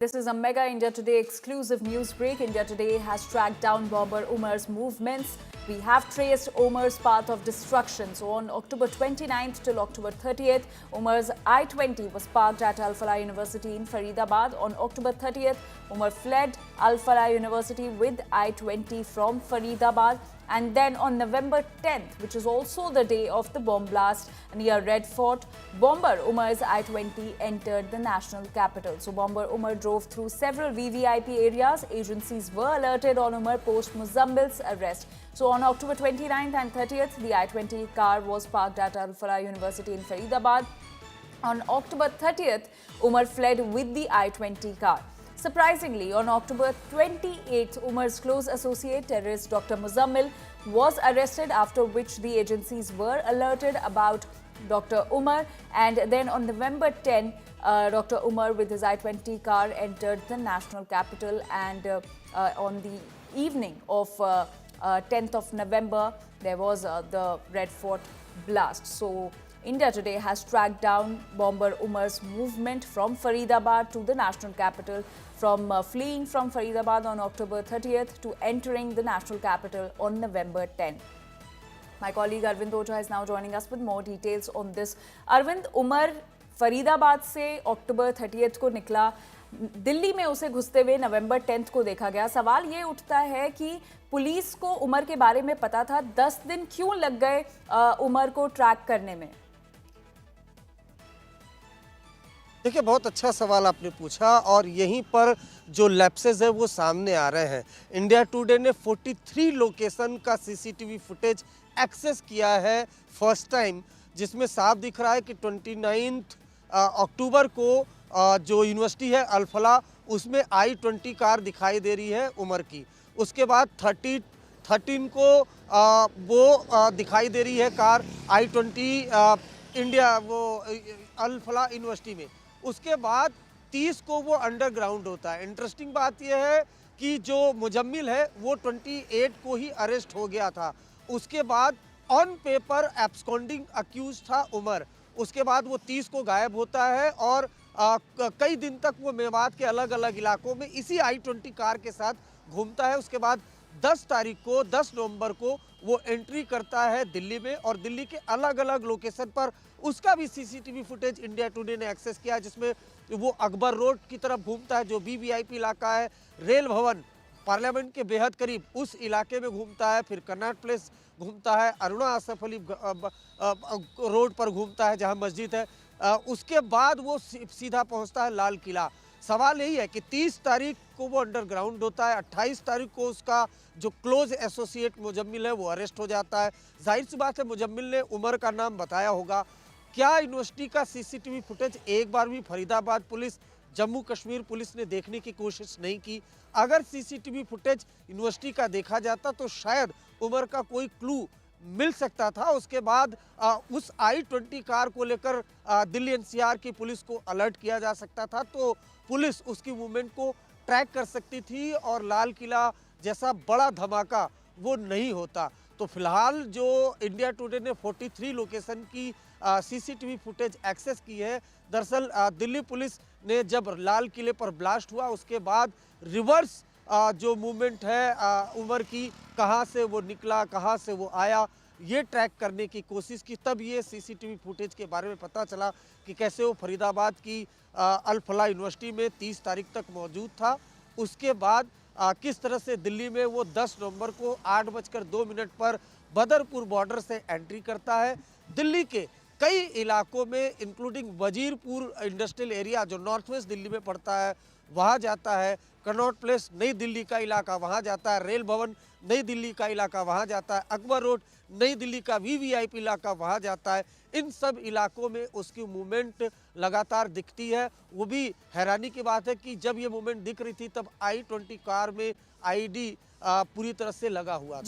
This is a Mega India Today exclusive news break. India Today has tracked down bomber Umar's movements. We have traced Umar's path of destruction. So on October 29th till October 30th, Umar's I-20 was parked at Al Falah University in Faridabad. On October 30th, Umar fled Al Falah University with I-20 from Faridabad. And then on November 10th, which is also the day of the bomb blast near Red Fort, bomber Umar's I-20 entered the national capital. So bomber Umar drove through several VVIP areas. Agencies were alerted on Umar post Muzammil's arrest. So on October 29th and 30th, the I-20 car was parked at Al Falah University in Faridabad. On October 30th, Umar fled with the I-20 car. Surprisingly, on October 28th, Umar's close associate, terrorist Dr. Muzammil, was arrested, after which the agencies were alerted about Dr. Umar. And then on November 10, Dr. Umar with his I-20 car entered the national capital, and on the evening of 10th of November, there was the Red Fort blast. So India Today has tracked down bomber Umar's movement from Faridabad to the national capital, from fleeing from Faridabad on October 30th to entering the national capital on November 10. My colleague Arvind Oja is now joining us with more details on this. Arvind, Umar Faridabad से अक्टूबर 30th को निकला, दिल्ली में उसे घुसते हुए नवंबर 10th को देखा गया। सवाल ये उठता है कि पुलिस को उमर के बारे में पता था, 10 दिन क्यों लग गए उमर को ट्रैक करने में? देखिए, बहुत अच्छा सवाल आपने पूछा और यहीं पर जो लैप्सेस है वो सामने आ रहे हैं। इंडिया टुडे ने 43 लोकेशन का सीसीटीवी फुटेज एक्सेस किया है फर्स्ट टाइम, जिसमें साफ दिख रहा है कि 29 अक्टूबर को जो यूनिवर्सिटी है अल फलाह, उसमें I-20 कार दिखाई दे रही है उमर की। उसके बाद 13 को वो दिखाई दे रही है कार I-20 इंडिया वो अल फलाह यूनिवर्सिटी में। उसके बाद 30 को वो अंडरग्राउंड होता है। इंटरेस्टिंग बात यह है कि जो मुजम्मिल है वो 28 को ही अरेस्ट हो गया था। उसके बाद ऑन पेपर एब्सकॉन्डिंग अक्यूज था उमर। उसके बाद वो 30 को गायब होता है और कई दिन तक वो मेवात के अलग अलग इलाकों में इसी I-20 कार के साथ घूमता है। उसके बाद 10 नवंबर को वो एंट्री करता है दिल्ली में, और दिल्ली के अलग अलग लोकेशन पर उसका भी सीसीटीवी फुटेज इंडिया टुडे ने एक्सेस किया, जिसमें वो अकबर रोड की तरफ घूमता है, जो वीवीआईपी इलाका है, रेल भवन पार्लियामेंट के बेहद करीब उस इलाके में घूमता है, फिर कन्नाट प्लेस घूमता है, अरुणा आसफ अली रोड पर घूमता है जहां मस्जिद है। उसके बाद वो सीधा पहुंचता है लाल किला। सवाल यही है कि 30 तारीख को वो अंडरग्राउंड होता है, 28 तारीख को उसका जो क्लोज एसोसिएट मुजम्मिल है वो अरेस्ट हो जाता है। जाहिर सी बात है मुजम्मिल ने उमर का नाम बताया होगा। क्या यूनिवर्सिटी का सीसीटीवी फुटेज एक बार भी फरीदाबाद पुलिस, जम्मू कश्मीर पुलिस ने देखने की कोशिश नहीं की? अगर सीसीटीवी फुटेज यूनिवर्सिटी का देखा जाता तो शायद उमर का कोई क्लू मिल सकता था। उसके बाद उस I-20 कार को लेकर दिल्ली एनसीआर की पुलिस को अलर्ट किया जा सकता था, तो पुलिस उसकी मूवमेंट को ट्रैक कर सकती थी और लाल किला जैसा बड़ा धमाका वो नहीं होता। तो फिलहाल जो इंडिया टुडे ने 43 लोकेशन की सीसीटीवी फुटेज एक्सेस की है, दरअसल दिल्ली पुलिस ने जब लाल किले पर ब्लास्ट हुआ उसके बाद रिवर्स जो मूवमेंट है उमर की, कहां से वो निकला, कहां से वो आया, ये ट्रैक करने की कोशिश की। तब ये सीसीटीवी फुटेज के बारे में पता चला कि कैसे वो फरीदाबाद की अल फलाह यूनिवर्सिटी में 30 तारीख तक मौजूद था। उसके बाद किस तरह से दिल्ली में वो 10 नवंबर को 8:02 पर बदरपुर बॉर्डर से एंट्री करता है। दिल्ली के कई इलाकों में इंक्लूडिंग वजीरपुर इंडस्ट्रियल एरिया जो नॉर्थ वेस्ट दिल्ली में पड़ता है वहाँ जाता है, कनॉट प्लेस नई दिल्ली का इलाका वहाँ जाता है, रेल भवन नई दिल्ली का इलाका वहाँ जाता है, अकबर रोड नई दिल्ली का वीवीआईपी इलाका वहाँ जाता है। इन सब इलाकों में उसकी मूवमेंट लगातार दिखती है। वो भी हैरानी की बात है कि जब ये मूवमेंट दिख रही थी तब I-20 कार में ID पूरी तरह से लगा हुआ था।